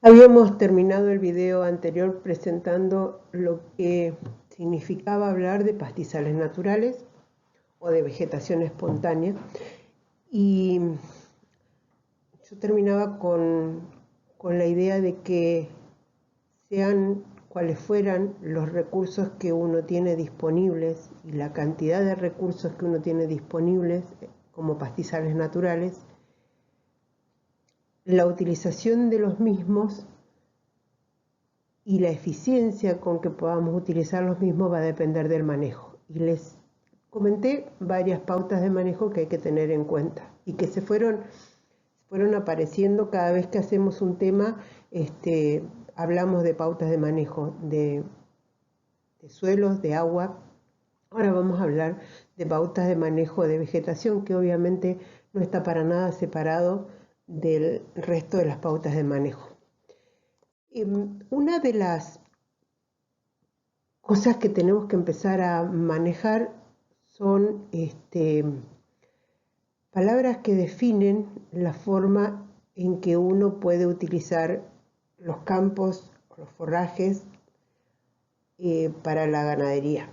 Habíamos terminado el video anterior presentando lo que significaba hablar de pastizales naturales o de vegetación espontánea, y yo terminaba con la idea de que sean cuales fueran los recursos que uno tiene disponibles y la cantidad de recursos que uno tiene disponibles como pastizales naturales, la utilización de los mismos y la eficiencia con que podamos utilizar los mismos va a depender del manejo. Y les comenté varias pautas de manejo que hay que tener en cuenta y que se fueron apareciendo cada vez que hacemos un tema. Hablamos de pautas de manejo de suelos, de agua. Ahora vamos a hablar de pautas de manejo de vegetación, que obviamente no está para nada separado del resto de las pautas de manejo. Una de las cosas que tenemos que empezar a manejar son palabras que definen la forma en que uno puede utilizar los campos, los forrajes para la ganadería.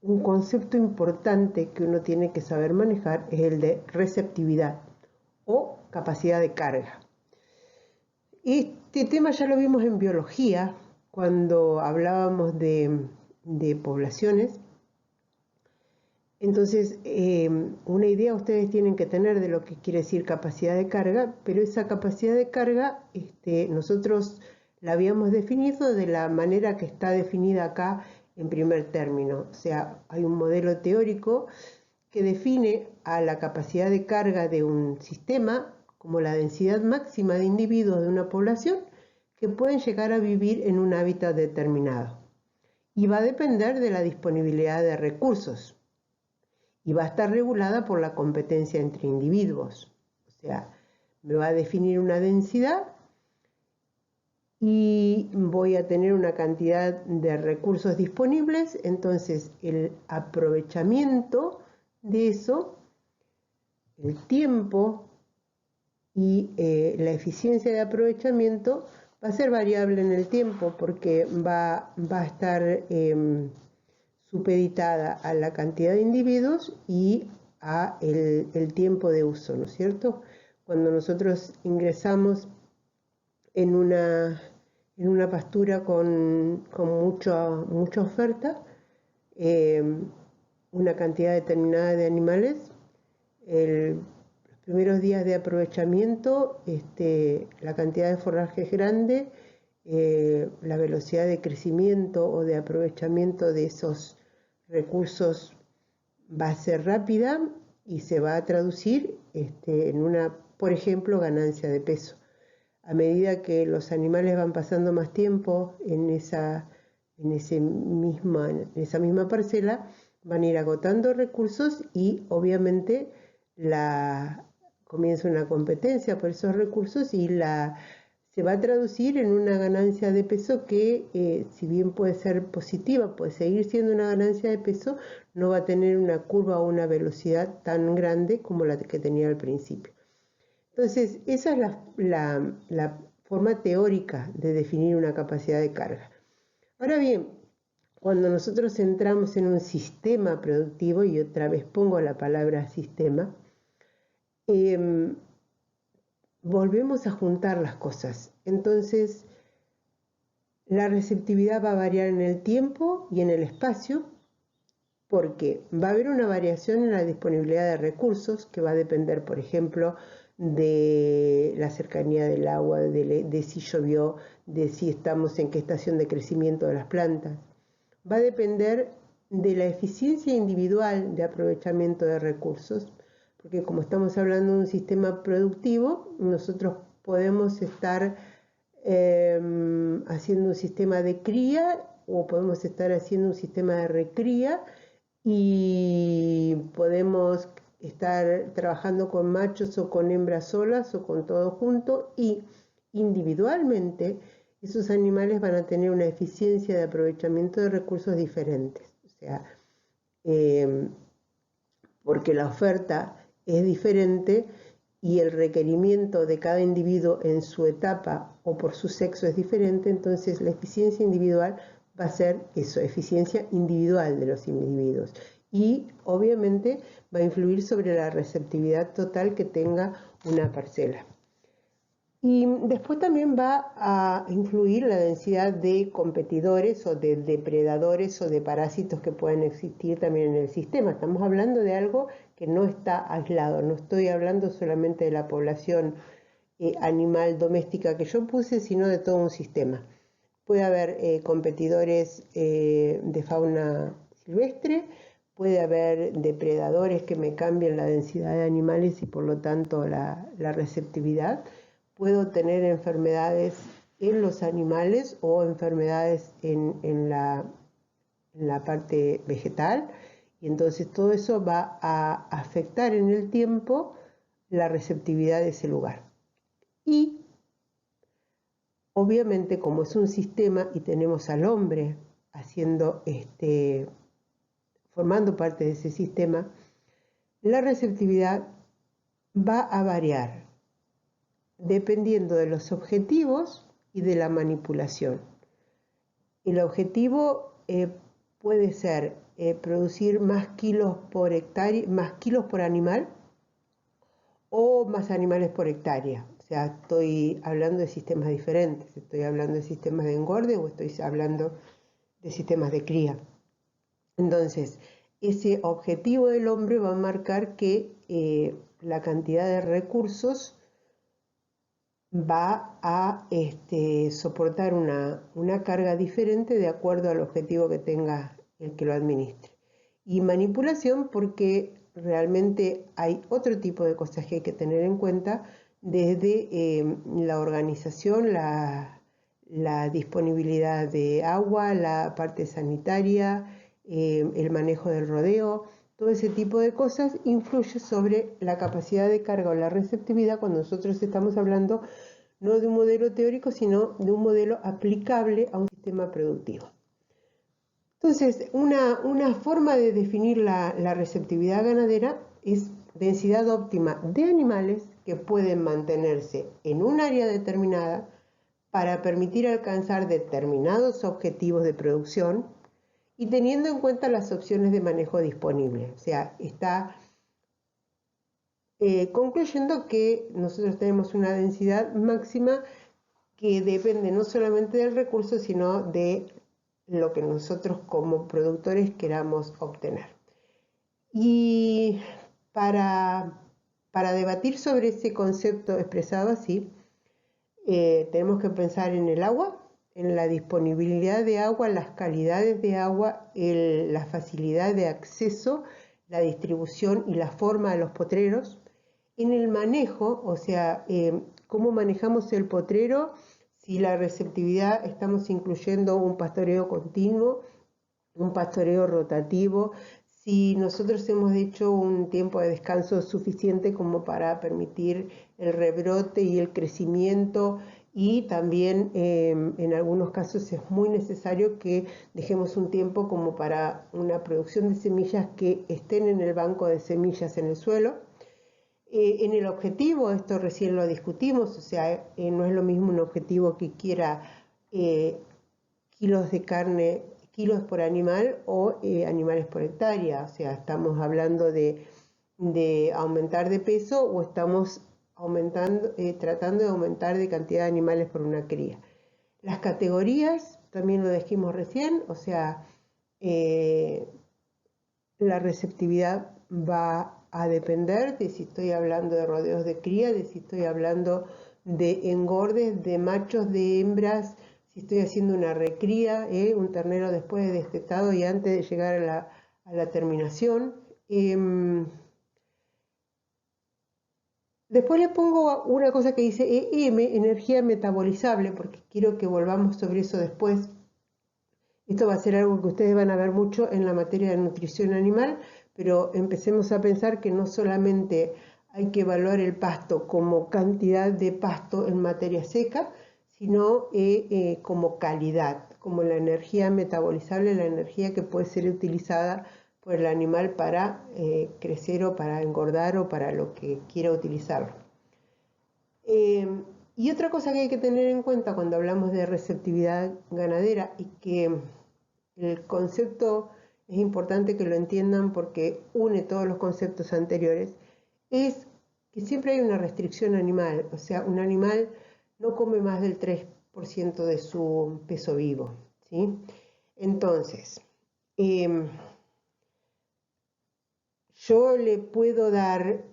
Un concepto importante que uno tiene que saber manejar es el de receptividad o capacidad de carga. Este tema ya lo vimos en biología cuando hablábamos de poblaciones. Entonces, una idea ustedes tienen que tener de lo que quiere decir capacidad de carga, pero esa capacidad de carga nosotros la habíamos definido de la manera que está definida acá en primer término. O sea, hay un modelo teórico que define a la capacidad de carga de un sistema como la densidad máxima de individuos de una población que pueden llegar a vivir en un hábitat determinado. Y va a depender de la disponibilidad de recursos. Y va a estar regulada por la competencia entre individuos. O sea, me va a definir una densidad y voy a tener una cantidad de recursos disponibles. Entonces, el aprovechamiento de eso, el tiempo y la eficiencia de aprovechamiento va a ser variable en el tiempo porque va a estar supeditada a la cantidad de individuos y a el tiempo de uso, ¿no es cierto? Cuando nosotros ingresamos en una pastura con mucha oferta, una cantidad determinada de animales, los primeros días de aprovechamiento, la cantidad de forraje es grande, la velocidad de crecimiento o de aprovechamiento de esos recursos va a ser rápida y se va a traducir en una, por ejemplo, ganancia de peso. A medida que los animales van pasando más tiempo en esa misma parcela, van a ir agotando recursos y obviamente comienza una competencia por esos recursos y se va a traducir en una ganancia de peso que, si bien puede ser positiva, puede seguir siendo una ganancia de peso, no va a tener una curva o una velocidad tan grande como la que tenía al principio. Entonces, esa es la forma teórica de definir una capacidad de carga. Ahora bien, cuando nosotros entramos en un sistema productivo, y otra vez pongo la palabra sistema, volvemos a juntar las cosas. Entonces, la receptividad va a variar en el tiempo y en el espacio, porque va a haber una variación en la disponibilidad de recursos que va a depender, por ejemplo, de la cercanía del agua, de si llovió, de si estamos en qué estación de crecimiento de las plantas. Va a depender de la eficiencia individual de aprovechamiento de recursos, porque como estamos hablando de un sistema productivo, nosotros podemos estar haciendo un sistema de cría o podemos estar haciendo un sistema de recría y podemos estar trabajando con machos o con hembras solas o con todo junto, y individualmente esos animales van a tener una eficiencia de aprovechamiento de recursos diferentes. O sea, porque la oferta es diferente y el requerimiento de cada individuo en su etapa o por su sexo es diferente, entonces la eficiencia individual va a ser eso, eficiencia individual de los individuos. Y obviamente va a influir sobre la receptividad total que tenga una parcela. Y después también va a influir la densidad de competidores o de depredadores o de parásitos que pueden existir también en el sistema. Estamos hablando de algo que no está aislado, no estoy hablando solamente de la población animal doméstica que yo puse, sino de todo un sistema. Puede haber competidores de fauna silvestre, puede haber depredadores que me cambien la densidad de animales y por lo tanto la receptividad. Puedo tener enfermedades en los animales o enfermedades en la parte vegetal, y entonces todo eso va a afectar en el tiempo la receptividad de ese lugar. Y obviamente, como es un sistema y tenemos al hombre formando parte de ese sistema, la receptividad va a variar dependiendo de los objetivos y de la manipulación. El objetivo puede ser producir más kilos por hectárea, más kilos por animal o más animales por hectárea. O sea, estoy hablando de sistemas diferentes. Estoy hablando de sistemas de engorde o estoy hablando de sistemas de cría. Entonces, ese objetivo del hombre va a marcar que la cantidad de recursos va a soportar una carga diferente de acuerdo al objetivo que tenga el que lo administre. Y manipulación, porque realmente hay otro tipo de cosas que hay que tener en cuenta, desde la organización, la disponibilidad de agua, la parte sanitaria, el manejo del rodeo. Todo ese tipo de cosas influye sobre la capacidad de carga o la receptividad cuando nosotros estamos hablando no de un modelo teórico, sino de un modelo aplicable a un sistema productivo. Entonces, una forma de definir la receptividad ganadera es densidad óptima de animales que pueden mantenerse en un área determinada para permitir alcanzar determinados objetivos de producción y teniendo en cuenta las opciones de manejo disponibles. O sea, está concluyendo que nosotros tenemos una densidad máxima que depende no solamente del recurso, sino de lo que nosotros como productores queramos obtener. Y para debatir sobre ese concepto expresado así, tenemos que pensar en el agua, en la disponibilidad de agua, las calidades de agua, la facilidad de acceso, la distribución y la forma de los potreros, en el manejo, o sea, cómo manejamos el potrero, si la receptividad estamos incluyendo un pastoreo continuo, un pastoreo rotativo, si nosotros hemos hecho un tiempo de descanso suficiente como para permitir el rebrote y el crecimiento, y también en algunos casos es muy necesario que dejemos un tiempo como para una producción de semillas que estén en el banco de semillas en el suelo. En el objetivo, esto recién lo discutimos, o sea, no es lo mismo un objetivo que quiera kilos de carne, kilos por animal o animales por hectárea. O sea, estamos hablando de aumentar de peso o estamos tratando de aumentar de cantidad de animales por una cría. Las categorías, también lo dijimos recién, o sea, la receptividad va a depender de si estoy hablando de rodeos de cría, de si estoy hablando de engordes, de machos, de hembras, si estoy haciendo una recría, un ternero después de destetado y antes de llegar a la terminación. Después le pongo una cosa que dice EM, energía metabolizable, porque quiero que volvamos sobre eso después. Esto va a ser algo que ustedes van a ver mucho en la materia de nutrición animal, pero empecemos a pensar que no solamente hay que evaluar el pasto como cantidad de pasto en materia seca, sino como calidad, como la energía metabolizable, la energía que puede ser utilizada por el animal para crecer o para engordar o para lo que quiera utilizarlo. Y otra cosa que hay que tener en cuenta cuando hablamos de receptividad ganadera y que el concepto es importante que lo entiendan porque une todos los conceptos anteriores, es que siempre hay una restricción animal, o sea, un animal no come más del 3% de su peso vivo, ¿sí? Entonces, yo le puedo dar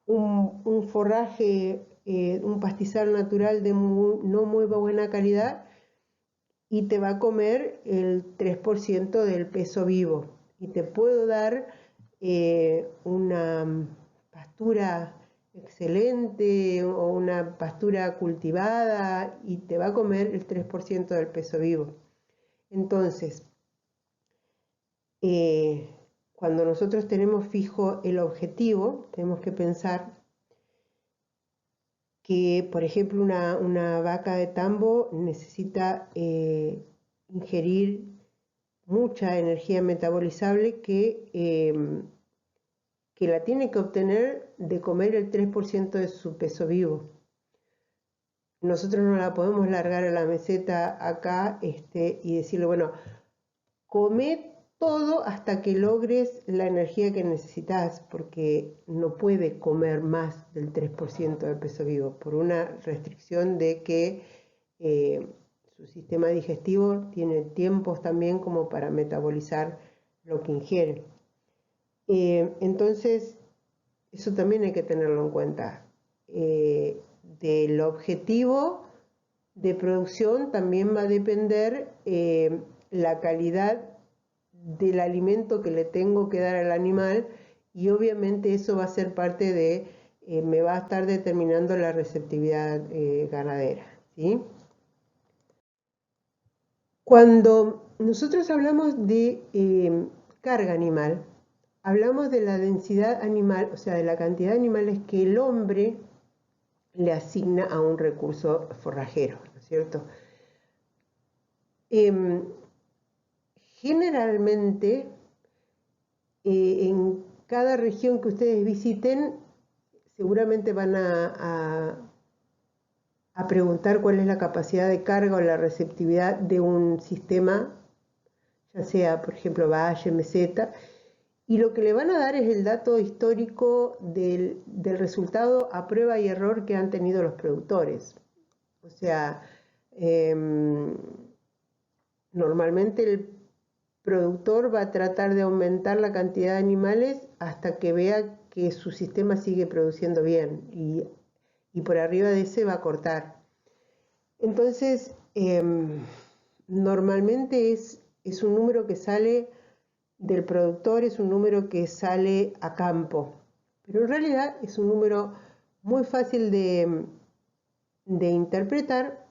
un forraje, un pastizal natural de no muy buena calidad y te va a comer el 3% del peso vivo. Y te puedo dar una pastura excelente o una pastura cultivada y te va a comer el 3% del peso vivo. Entonces, cuando nosotros tenemos fijo el objetivo, tenemos que pensar que, por ejemplo, una vaca de tambo necesita ingerir mucha energía metabolizable que la tiene que obtener de comer el 3% de su peso vivo. Nosotros no la podemos largar a la meseta acá y decirle, bueno, come todo hasta que logres la energía que necesitas, porque no puede comer más del 3% del peso vivo, por una restricción de que su sistema digestivo tiene tiempos también como para metabolizar lo que ingiere. Entonces, eso también hay que tenerlo en cuenta. Del objetivo de producción también va a depender la calidad del alimento que le tengo que dar al animal y obviamente eso va a ser parte de, me va a estar determinando la receptividad ganadera, ¿sí? Cuando nosotros hablamos de carga animal, hablamos de la densidad animal, o sea, de la cantidad de animales que el hombre le asigna a un recurso forrajero, ¿no es cierto? Generalmente, en cada región que ustedes visiten, seguramente van a preguntar cuál es la capacidad de carga o la receptividad de un sistema, ya sea, por ejemplo, valle, meseta, y lo que le van a dar es el dato histórico del resultado a prueba y error que han tenido los productores. O sea, normalmente el productor va a tratar de aumentar la cantidad de animales hasta que vea que su sistema sigue produciendo bien y por arriba de ese va a cortar. Entonces, normalmente es un número que sale del productor, es un número que sale a campo, pero en realidad es un número muy fácil de interpretar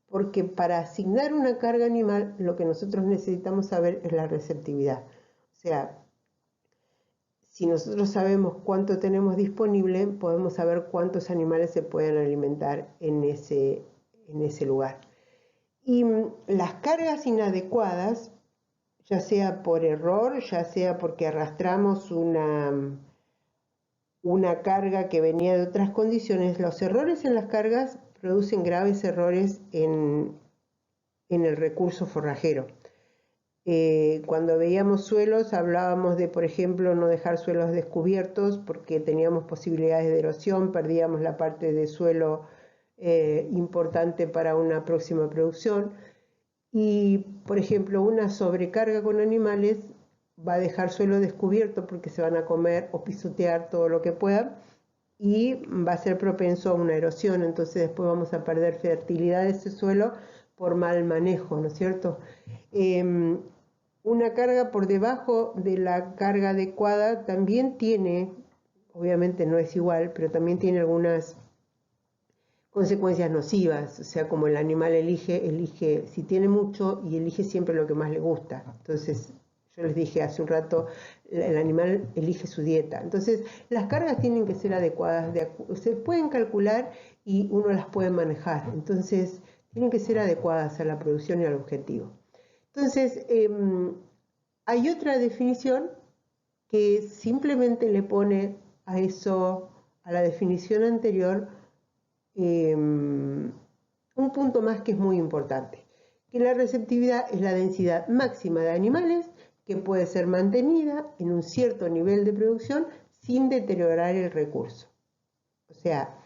porque para asignar una carga animal lo que nosotros necesitamos saber es la receptividad. O sea, si nosotros sabemos cuánto tenemos disponible, podemos saber cuántos animales se pueden alimentar en ese lugar. Y las cargas inadecuadas, ya sea por error, ya sea porque arrastramos una carga que venía de otras condiciones, los errores en las cargas producen graves errores en el recurso forrajero. Cuando veíamos suelos hablábamos de, por ejemplo, no dejar suelos descubiertos porque teníamos posibilidades de erosión, perdíamos la parte de suelo importante para una próxima producción. Y, por ejemplo, una sobrecarga con animales va a dejar suelo descubierto porque se van a comer o pisotear todo lo que puedan y va a ser propenso a una erosión, entonces después vamos a perder fertilidad de ese suelo por mal manejo, ¿no es cierto? Una carga por debajo de la carga adecuada también tiene, obviamente no es igual, pero también tiene algunas consecuencias nocivas, o sea, como el animal elige si tiene mucho y elige siempre lo que más le gusta. Entonces, yo les dije hace un rato, el animal elige su dieta. Entonces, las cargas tienen que ser adecuadas, se pueden calcular y uno las puede manejar. Entonces, tienen que ser adecuadas a la producción y al objetivo. Entonces, hay otra definición que simplemente le pone a eso a la definición anterior un punto más que es muy importante, que la receptividad es la densidad máxima de animales que puede ser mantenida en un cierto nivel de producción sin deteriorar el recurso. O sea,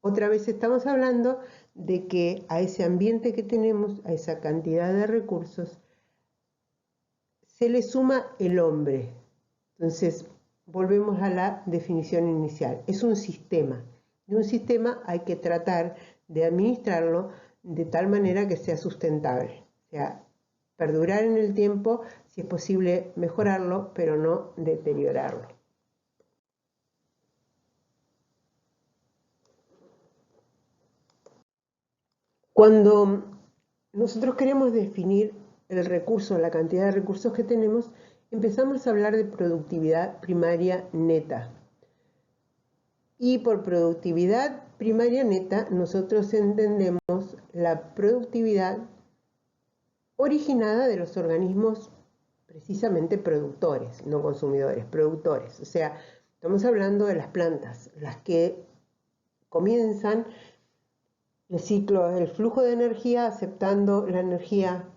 otra vez estamos hablando de que a ese ambiente que tenemos, a esa cantidad de recursos, se le suma el hombre. Entonces, volvemos a la definición inicial. Es un sistema. Y un sistema hay que tratar de administrarlo de tal manera que sea sustentable. O sea, perdurar en el tiempo, si es posible mejorarlo, pero no deteriorarlo. Cuando nosotros queremos definir el recurso, la cantidad de recursos que tenemos, empezamos a hablar de productividad primaria neta. Y por productividad primaria neta, nosotros entendemos la productividad originada de los organismos precisamente productores, no consumidores, productores. O sea, estamos hablando de las plantas, las que comienzan el ciclo, el flujo de energía, aceptando la energía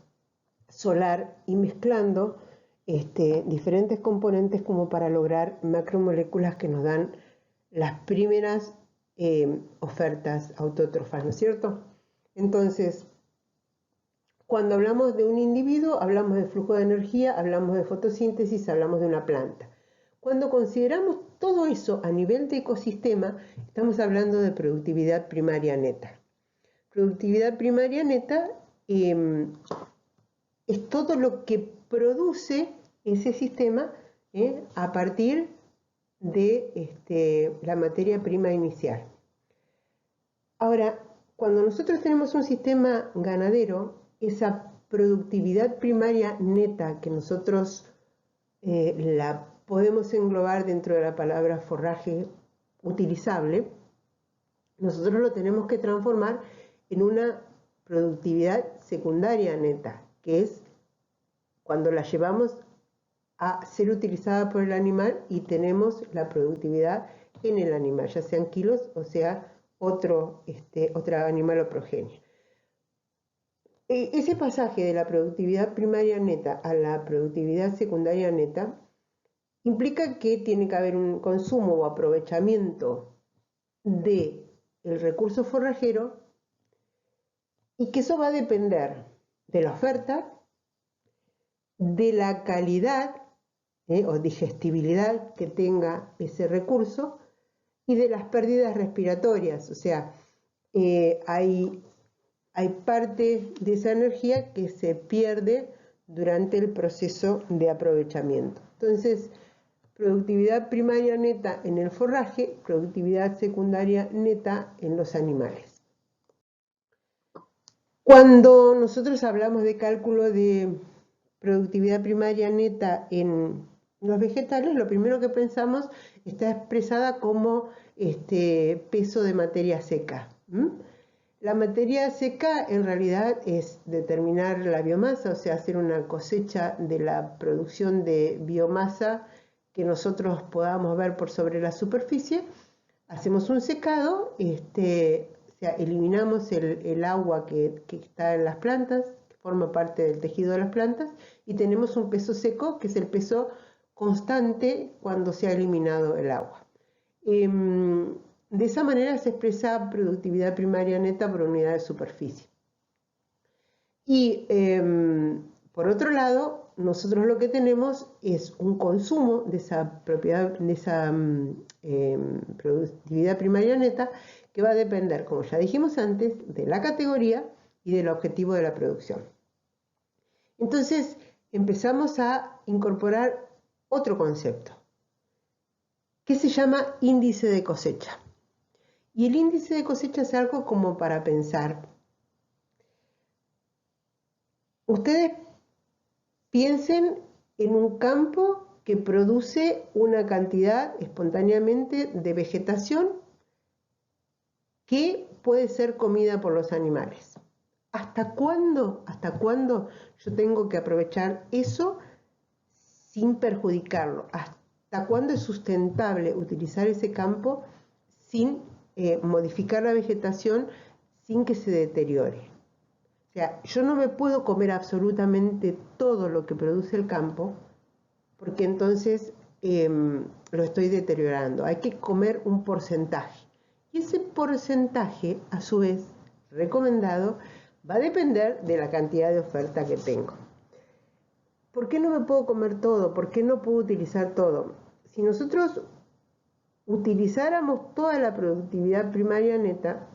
solar y mezclando diferentes componentes como para lograr macromoléculas que nos dan las primeras ofertas autótrofas, ¿no es cierto? Entonces, cuando hablamos de un individuo, hablamos de flujo de energía, hablamos de fotosíntesis, hablamos de una planta. Cuando consideramos todo eso a nivel de ecosistema, estamos hablando de productividad primaria neta. Productividad primaria neta es todo lo que produce ese sistema a partir de la materia prima inicial. Ahora, cuando nosotros tenemos un sistema ganadero, esa productividad primaria neta que nosotros la podemos englobar dentro de la palabra forraje utilizable, nosotros lo tenemos que transformar en una productividad secundaria neta, que es cuando la llevamos a ser utilizada por el animal y tenemos la productividad en el animal, ya sean kilos o sea otro animal o progenie. Ese pasaje de la productividad primaria neta a la productividad secundaria neta implica que tiene que haber un consumo o aprovechamiento del recurso forrajero y que eso va a depender de la oferta, de la calidad o digestibilidad que tenga ese recurso y de las pérdidas respiratorias. O sea, hay parte de esa energía que se pierde durante el proceso de aprovechamiento. Entonces, productividad primaria neta en el forraje, productividad secundaria neta en los animales. Cuando nosotros hablamos de cálculo de productividad primaria neta en los vegetales, lo primero que pensamos está expresada como peso de materia seca. La materia seca en realidad es determinar la biomasa, o sea, hacer una cosecha de la producción de biomasa que nosotros podamos ver por sobre la superficie. Hacemos un secado, o sea, eliminamos el agua que está en las plantas, que forma parte del tejido de las plantas, y tenemos un peso seco, que es el peso constante cuando se ha eliminado el agua. De esa manera se expresa productividad primaria neta por unidad de superficie. Y por otro lado, nosotros lo que tenemos es un consumo de esa productividad primaria neta que va a depender, como ya dijimos antes, de la categoría y del objetivo de la producción. Entonces empezamos a incorporar otro concepto que se llama índice de cosecha. Y el índice de cosecha es algo como para pensar. Ustedes piensen en un campo que produce una cantidad espontáneamente de vegetación que puede ser comida por los animales. ¿Hasta cuándo yo tengo que aprovechar eso sin perjudicarlo? ¿Hasta cuándo es sustentable utilizar ese campo sin modificar la vegetación sin que se deteriore. O sea, yo no me puedo comer absolutamente todo lo que produce el campo, porque entonces lo estoy deteriorando. Hay que comer un porcentaje. Y ese porcentaje, a su vez, recomendado, va a depender de la cantidad de oferta que tengo. ¿Por qué no me puedo comer todo? ¿Por qué no puedo utilizar todo? Si nosotros utilizáramos toda la productividad primaria neta,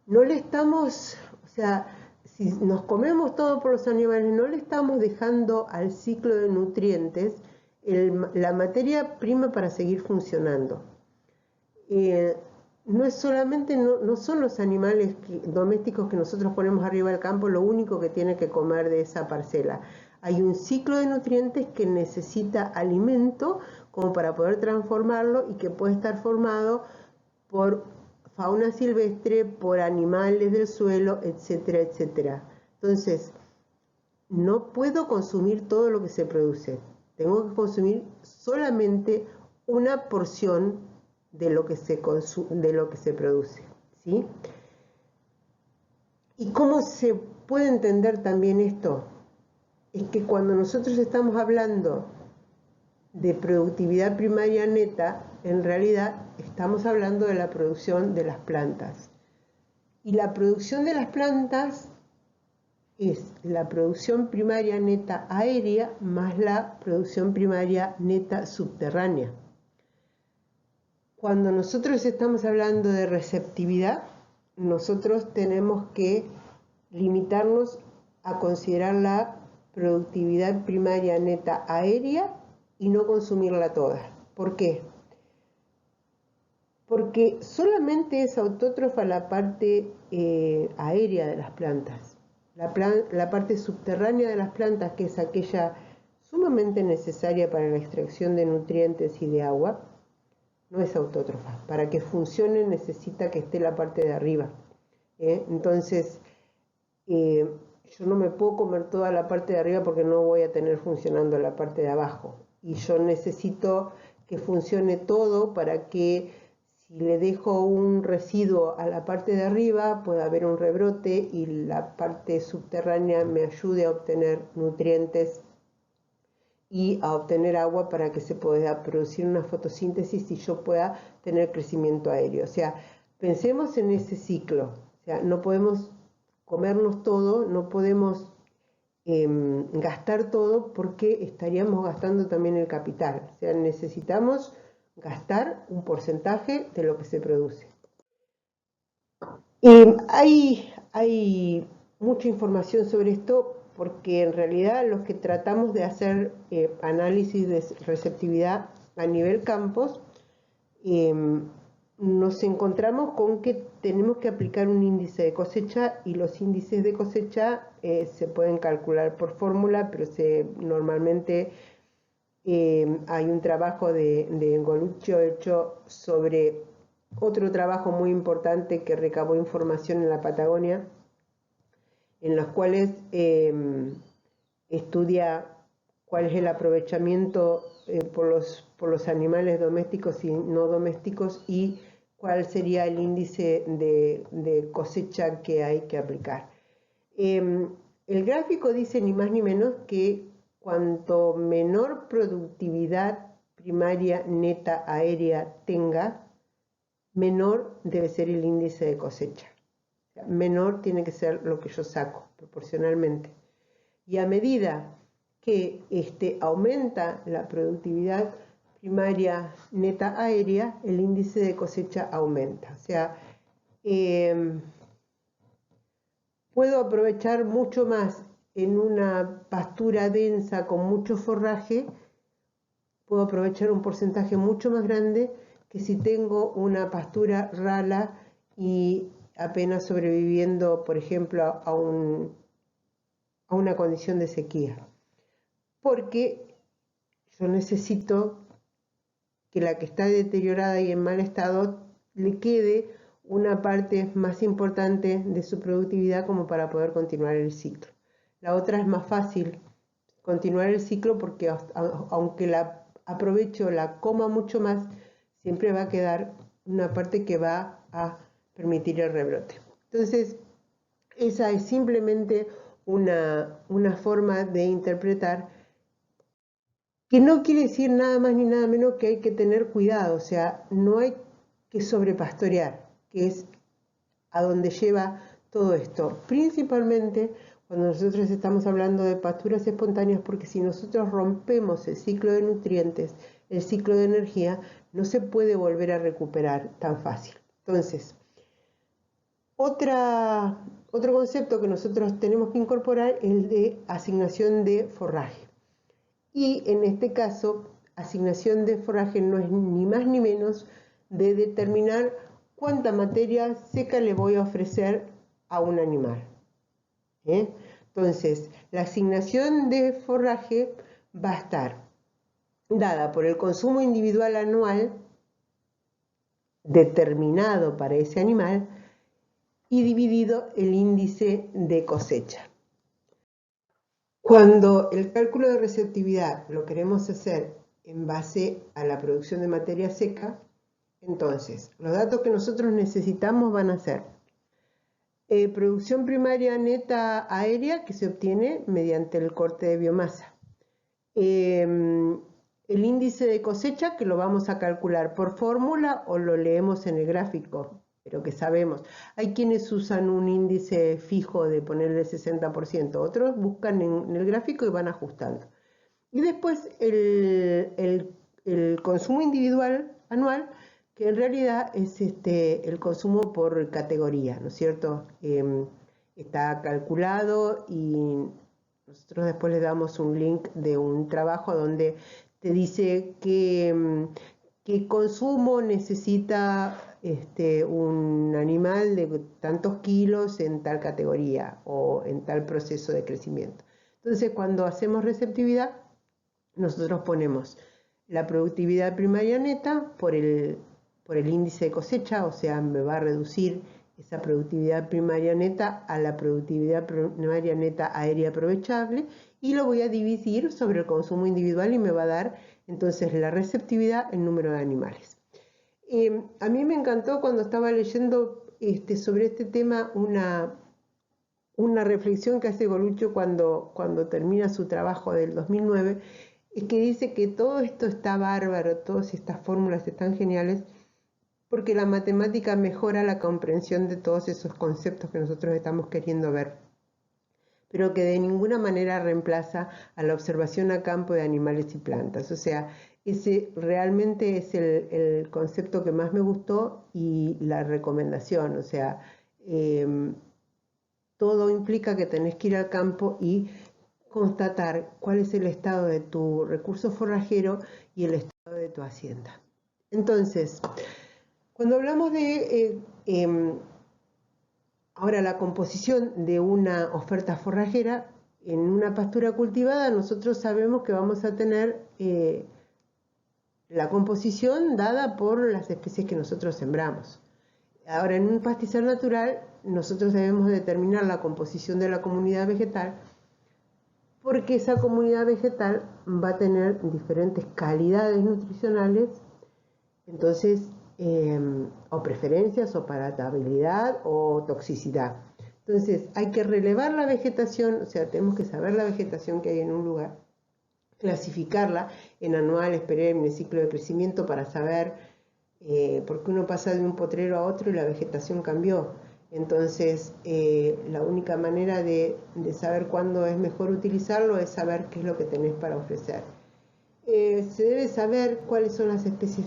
no le estamos, o sea, si nos comemos todo por los animales, no le estamos dejando al ciclo de nutrientes la materia prima para seguir funcionando. No es solamente, no son los animales domésticos que nosotros ponemos arriba del campo lo único que tiene que comer de esa parcela. Hay un ciclo de nutrientes que necesita alimento como para poder transformarlo y que puede estar formado por fauna silvestre, por animales del suelo, etcétera, etcétera. Entonces, no puedo consumir todo lo que se produce. Tengo que consumir solamente una porción de lo que se produce, ¿sí? ¿Y cómo se puede entender también esto? Es que cuando nosotros estamos hablando de productividad primaria neta, en realidad estamos hablando de la producción de las plantas. Y la producción de las plantas es la producción primaria neta aérea más la producción primaria neta subterránea. Cuando nosotros estamos hablando de receptividad, nosotros tenemos que limitarnos a considerar la productividad primaria neta aérea y no consumirla toda. ¿Por qué? Porque solamente es autótrofa la parte aérea de las plantas. La parte subterránea de las plantas, que es aquella sumamente necesaria para la extracción de nutrientes y de agua, no es autótrofa. Para que funcione necesita que esté la parte de arriba. Entonces, yo no me puedo comer toda la parte de arriba porque no voy a tener funcionando la parte de abajo. Y yo necesito que funcione todo para que si le dejo un residuo a la parte de arriba pueda haber un rebrote y la parte subterránea me ayude a obtener nutrientes y a obtener agua para que se pueda producir una fotosíntesis y yo pueda tener crecimiento aéreo. O sea, pensemos en ese ciclo. O sea, no podemos comernos todo, no podemos gastar todo porque estaríamos gastando también el capital. O sea, necesitamos gastar un porcentaje de lo que se produce. Hay mucha información sobre esto porque en realidad los que tratamos de hacer análisis de receptividad a nivel campos, nos encontramos con que tenemos que aplicar un índice de cosecha y los índices de cosecha se pueden calcular por fórmula, pero normalmente hay un trabajo de Goluccio hecho sobre otro trabajo muy importante que recabó información en la Patagonia, en los cuales estudia cuál es el aprovechamiento por los animales domésticos y no domésticos y cuál sería el índice de cosecha que hay que aplicar. El gráfico dice ni más ni menos que cuanto menor productividad primaria neta aérea tenga, menor debe ser el índice de cosecha. O sea, menor tiene que ser lo que yo saco proporcionalmente. Y a medida que aumenta la productividad primaria neta aérea, el índice de cosecha aumenta. O sea, puedo aprovechar mucho más en una pastura densa con mucho forraje, puedo aprovechar un porcentaje mucho más grande que si tengo una pastura rala y apenas sobreviviendo, por ejemplo, a una condición de sequía. Porque yo necesito que la que está deteriorada y en mal estado le quede una parte más importante de su productividad como para poder continuar el ciclo. La otra es más fácil continuar el ciclo porque aunque la aprovecho, la coma mucho más, siempre va a quedar una parte que va a permitir el rebrote. Entonces, esa es simplemente una forma de interpretar que no quiere decir nada más ni nada menos que hay que tener cuidado, o sea, no hay que sobrepastorear, que es a donde lleva todo esto. Principalmente cuando nosotros estamos hablando de pasturas espontáneas, porque si nosotros rompemos el ciclo de nutrientes, el ciclo de energía, no se puede volver a recuperar tan fácil. Entonces, otro concepto que nosotros tenemos que incorporar es el de asignación de forraje. Y en este caso, asignación de forraje no es ni más ni menos de determinar cuánta materia seca le voy a ofrecer a un animal. Entonces, la asignación de forraje va a estar dada por el consumo individual anual determinado para ese animal y dividido el índice de cosecha. Cuando el cálculo de receptividad lo queremos hacer en base a la producción de materia seca, entonces los datos que nosotros necesitamos van a ser producción primaria neta aérea que se obtiene mediante el corte de biomasa. El índice de cosecha que lo vamos a calcular por fórmula o lo leemos en el gráfico, pero que sabemos. Hay quienes usan un índice fijo de ponerle 60%, otros buscan en el gráfico y van ajustando. Y después el consumo individual anual, que en realidad es el consumo por categoría, ¿no es cierto? Está calculado y nosotros después les damos un link de un trabajo donde te dice qué consumo necesita un animal de tantos kilos en tal categoría o en tal proceso de crecimiento. Entonces, cuando hacemos receptividad, nosotros ponemos la productividad primaria neta por el índice de cosecha, o sea, me va a reducir esa productividad primaria neta a la productividad primaria neta aérea aprovechable y lo voy a dividir sobre el consumo individual y me va a dar entonces la receptividad en número de animales. A mí me encantó cuando estaba leyendo sobre este tema una reflexión que hace Goluccio cuando termina su trabajo del 2009, es que dice que todo esto está bárbaro, todas estas fórmulas están geniales, porque la matemática mejora la comprensión de todos esos conceptos que nosotros estamos queriendo ver, pero que de ninguna manera reemplaza a la observación a campo de animales y plantas. O sea, ese realmente es el concepto que más me gustó y la recomendación. O sea, todo implica que tenés que ir al campo y constatar cuál es el estado de tu recurso forrajero y el estado de tu hacienda. Entonces, cuando hablamos de ahora la composición de una oferta forrajera, en una pastura cultivada nosotros sabemos que vamos a tener la composición dada por las especies que nosotros sembramos. Ahora, en un pastizal natural, nosotros debemos determinar la composición de la comunidad vegetal porque esa comunidad vegetal va a tener diferentes calidades nutricionales, entonces, o preferencias, o palatabilidad, o toxicidad. Entonces, hay que relevar la vegetación, o sea, tenemos que saber la vegetación que hay en un lugar, clasificarla en anuales, perennes, ciclo de crecimiento para saber por qué uno pasa de un potrero a otro y la vegetación cambió. Entonces, la única manera de saber cuándo es mejor utilizarlo es saber qué es lo que tenés para ofrecer. Se debe saber cuáles son las especies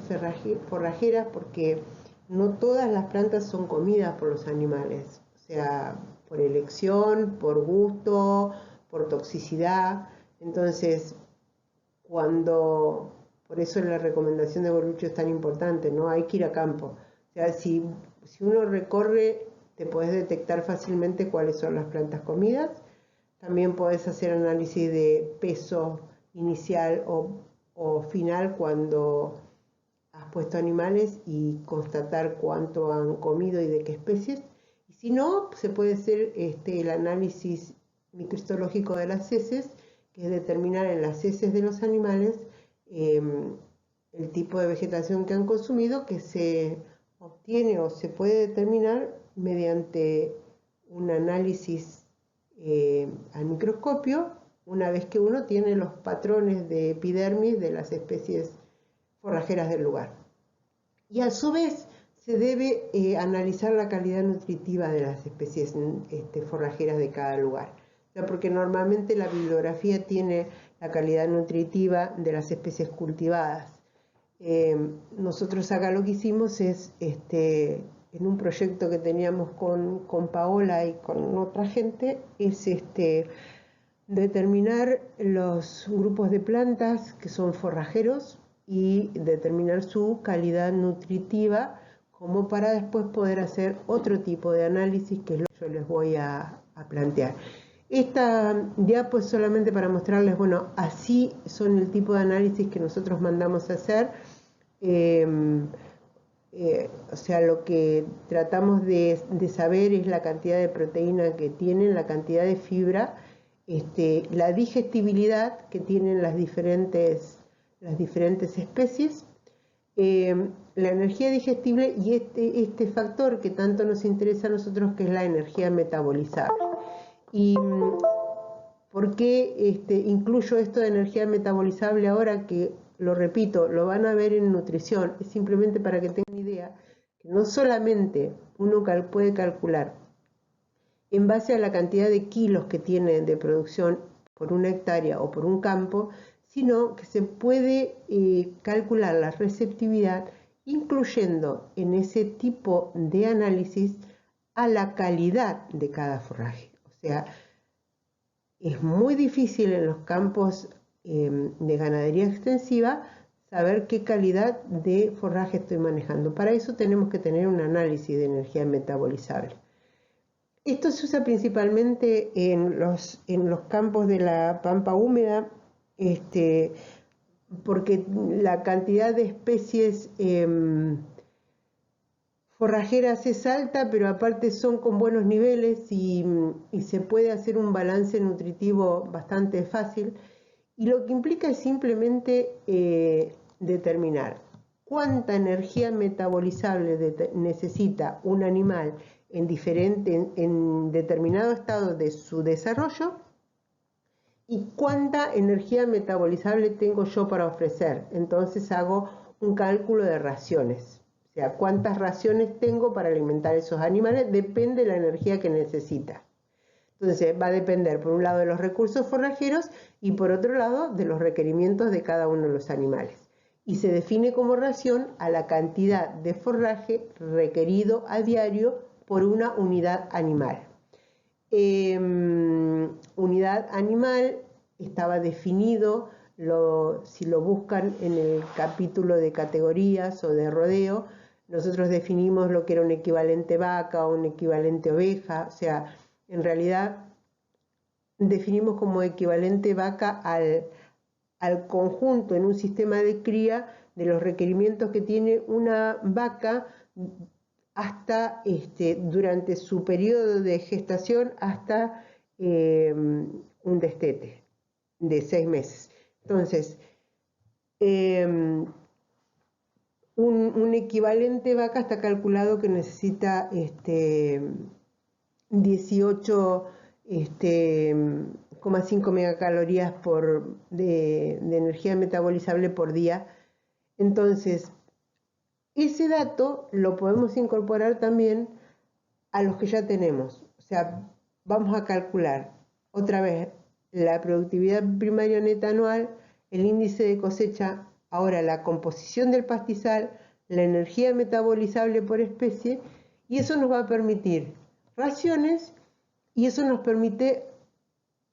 forrajeras porque no todas las plantas son comidas por los animales, o sea, por elección, por gusto, por toxicidad. Entonces, por eso la recomendación de Goluccio es tan importante, ¿no? Hay que ir a campo. O sea, si uno recorre, te puedes detectar fácilmente cuáles son las plantas comidas. También puedes hacer análisis de peso inicial o final cuando has puesto animales y constatar cuánto han comido y de qué especies. Y si no, se puede hacer el análisis microhistológico de las heces, que es determinar en las heces de los animales el tipo de vegetación que han consumido, que se obtiene o se puede determinar mediante un análisis al microscopio, una vez que uno tiene los patrones de epidermis de las especies forrajeras del lugar. Y a su vez se debe analizar la calidad nutritiva de las especies forrajeras de cada lugar. O sea, porque normalmente la bibliografía tiene la calidad nutritiva de las especies cultivadas. Nosotros acá lo que hicimos es, en un proyecto que teníamos con Paola y con otra gente, es determinar los grupos de plantas que son forrajeros y determinar su calidad nutritiva, como para después poder hacer otro tipo de análisis, que es lo que yo les voy a plantear. Esta diapo es solamente para mostrarles, bueno, así son el tipo de análisis que nosotros mandamos a hacer. O sea, lo que tratamos de saber es la cantidad de proteína que tienen, la cantidad de fibra, la digestibilidad que tienen las diferentes especies, la energía digestible y este factor que tanto nos interesa a nosotros, que es la energía metabolizable. ¿Y por qué incluyo esto de energía metabolizable ahora? Que, lo repito, lo van a ver en nutrición. Es simplemente para que tengan idea que no solamente uno puede calcular en base a la cantidad de kilos que tiene de producción por una hectárea o por un campo, sino que se puede calcular la receptividad, incluyendo en ese tipo de análisis a la calidad de cada forraje. O sea, es muy difícil en los campos de ganadería extensiva saber qué calidad de forraje estoy manejando. Para eso tenemos que tener un análisis de energía metabolizable. Esto se usa principalmente en los campos de la pampa húmeda, porque la cantidad de especies forrajeras es alta, pero aparte son con buenos niveles y se puede hacer un balance nutritivo bastante fácil. Y lo que implica es simplemente determinar cuánta energía metabolizable necesita un animal en determinado estado de su desarrollo, y cuánta energía metabolizable tengo yo para ofrecer. Entonces hago un cálculo de raciones. O sea, cuántas raciones tengo para alimentar esos animales depende de la energía que necesita. Entonces va a depender, por un lado, de los recursos forrajeros y por otro lado, de los requerimientos de cada uno de los animales. Y se define como ración a la cantidad de forraje requerido a diario por una unidad animal. Unidad animal estaba definido, si lo buscan en el capítulo de categorías o de rodeo, nosotros definimos lo que era un equivalente vaca o un equivalente oveja. O sea, en realidad definimos como equivalente vaca al conjunto en un sistema de cría de los requerimientos que tiene una vaca hasta durante su periodo de gestación hasta un destete de 6 meses. Entonces, un equivalente vaca está calculado que necesita 18,5 megacalorías de energía metabolizable por día. Entonces, ese dato lo podemos incorporar también a los que ya tenemos. O sea, vamos a calcular otra vez la productividad primaria neta anual, el índice de cosecha, ahora la composición del pastizal, la energía metabolizable por especie, y eso nos va a permitir raciones, y eso nos permite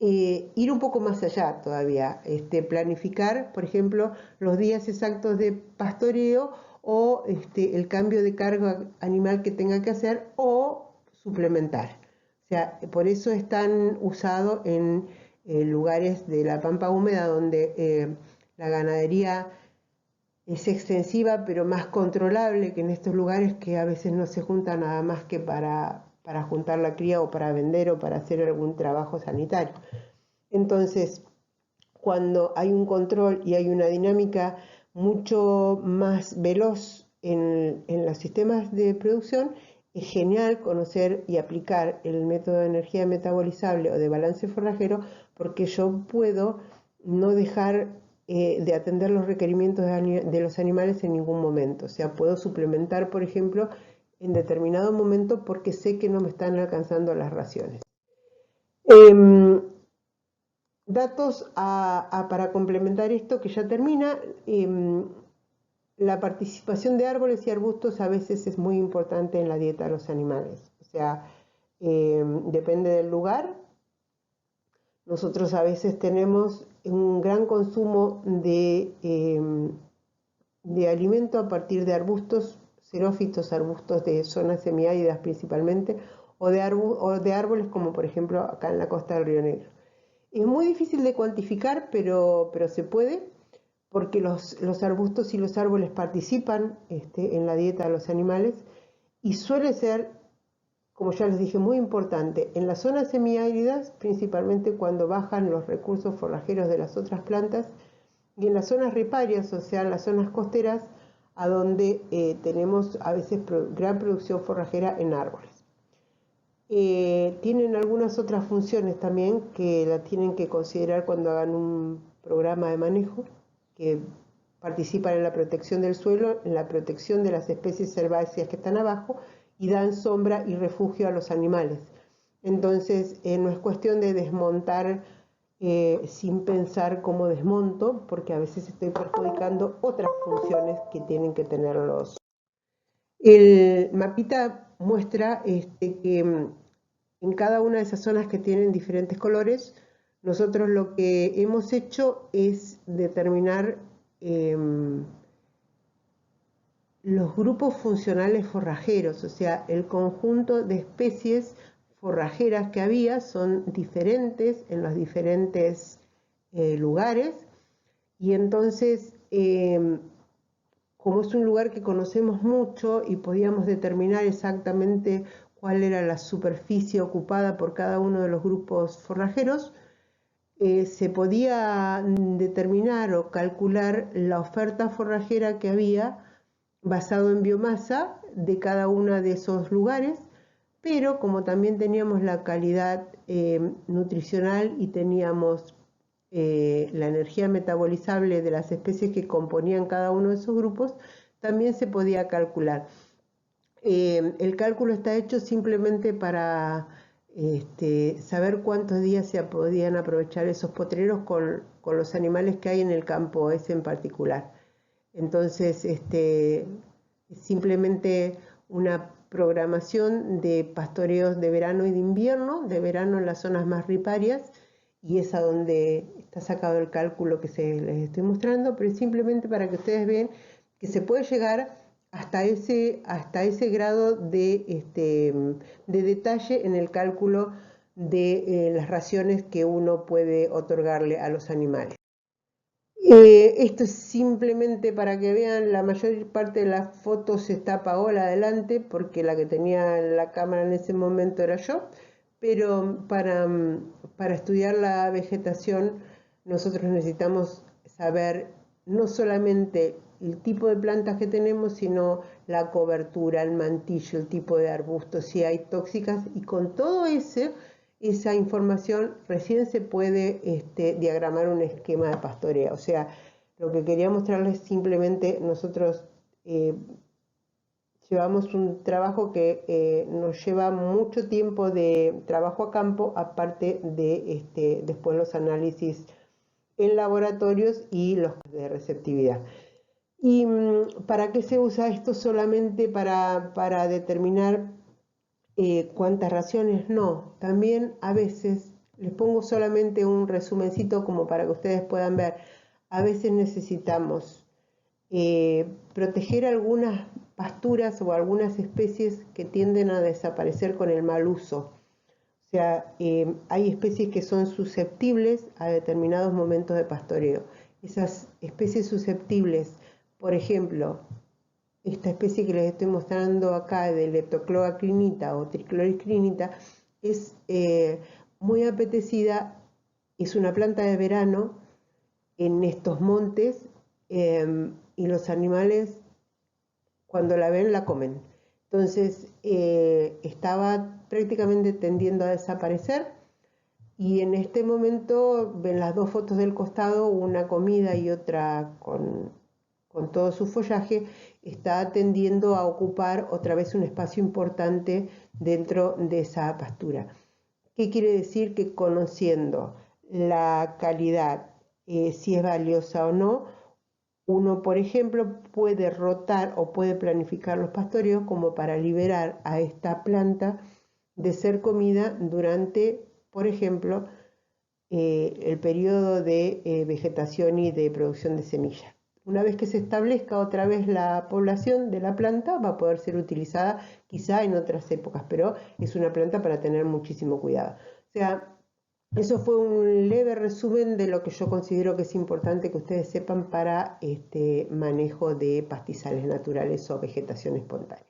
ir un poco más allá todavía, planificar, por ejemplo, los días exactos de pastoreo o el cambio de carga animal que tenga que hacer o suplementar. O sea, por eso es tan usado en lugares de la pampa húmeda donde la ganadería es extensiva pero más controlable que en estos lugares que a veces no se junta nada más que para juntar la cría o para vender o para hacer algún trabajo sanitario. Entonces, cuando hay un control y hay una dinámica mucho más veloz en los sistemas de producción, es genial conocer y aplicar el método de energía metabolizable o de balance forrajero, porque yo puedo no dejar de atender los requerimientos de los animales en ningún momento. O sea, puedo suplementar, por ejemplo, en determinado momento porque sé que no me están alcanzando las raciones. Datos para complementar esto que ya termina. La participación de árboles y arbustos a veces es muy importante en la dieta de los animales. O sea, depende del lugar. Nosotros a veces tenemos un gran consumo de alimento a partir de arbustos, xerófitos, arbustos de zonas semiáridas principalmente, o de árboles como por ejemplo acá en la costa del Río Negro. Es muy difícil de cuantificar, pero se puede, porque los arbustos y los árboles participan en la dieta de los animales y suele ser, como ya les dije, muy importante en las zonas semiáridas, principalmente cuando bajan los recursos forrajeros de las otras plantas, y en las zonas riparias, o sea, en las zonas costeras, a donde tenemos a veces gran producción forrajera en árboles. Tienen algunas otras funciones también que la tienen que considerar cuando hagan un programa de manejo, que participan en la protección del suelo, en la protección de las especies herbáceas que están abajo y dan sombra y refugio a los animales. Entonces, no es cuestión de desmontar sin pensar cómo desmonto, porque a veces estoy perjudicando otras funciones que tienen que tener los. El mapita muestra que en cada una de esas zonas que tienen diferentes colores, nosotros lo que hemos hecho es determinar los grupos funcionales forrajeros, o sea, el conjunto de especies forrajeras que había son diferentes en los diferentes lugares, y entonces como es un lugar que conocemos mucho y podíamos determinar exactamente cuál era la superficie ocupada por cada uno de los grupos forrajeros, se podía determinar o calcular la oferta forrajera que había basado en biomasa de cada uno de esos lugares, pero como también teníamos la calidad nutricional y teníamos la energía metabolizable de las especies que componían cada uno de esos grupos, también se podía calcular. El cálculo está hecho simplemente para saber cuántos días se podían aprovechar esos potreros con los animales que hay en el campo ese en particular. Entonces, simplemente una programación de pastoreos de verano y de verano en las zonas más riparias, y es a donde está sacado el cálculo que les estoy mostrando, pero es simplemente para que ustedes vean que se puede llegar hasta ese grado de detalle en el cálculo de las raciones que uno puede otorgarle a los animales. Esto es simplemente para que vean, la mayor parte de las fotos está Paola adelante, porque la que tenía la cámara en ese momento era yo, pero para estudiar la vegetación nosotros necesitamos saber no solamente el tipo de plantas que tenemos, sino la cobertura, el mantillo, el tipo de arbustos, si hay tóxicas, y con todo esa información recién se puede diagramar un esquema de pastoreo. O sea, lo que quería mostrarles simplemente, nosotros llevamos un trabajo que nos lleva mucho tiempo de trabajo a campo, aparte de después los análisis en laboratorios y los de receptividad. ¿Y para qué se usa esto? Solamente para determinar cuántas raciones. No, también a veces, les pongo solamente un resumencito como para que ustedes puedan ver, a veces necesitamos proteger algunas pasturas o algunas especies que tienden a desaparecer con el mal uso. O sea, hay especies que son susceptibles a determinados momentos de pastoreo. Esas especies susceptibles, por ejemplo, esta especie que les estoy mostrando acá de Leptocloacrinita o Tricloriscrinita, es muy apetecida, es una planta de verano en estos montes, y los animales cuando la ven la comen. Entonces estaba prácticamente tendiendo a desaparecer y en este momento ven las dos fotos del costado, una comida y otra con todo su follaje, está tendiendo a ocupar otra vez un espacio importante dentro de esa pastura. ¿Qué quiere decir? Que conociendo la calidad, si es valiosa o no, uno, por ejemplo, puede rotar o puede planificar los pastoreos como para liberar a esta planta de ser comida durante, por ejemplo, el periodo de vegetación y de producción de semillas. Una vez que se establezca otra vez la población de la planta, va a poder ser utilizada quizá en otras épocas, pero es una planta para tener muchísimo cuidado. O sea, eso fue un leve resumen de lo que yo considero que es importante que ustedes sepan para este manejo de pastizales naturales o vegetación espontánea.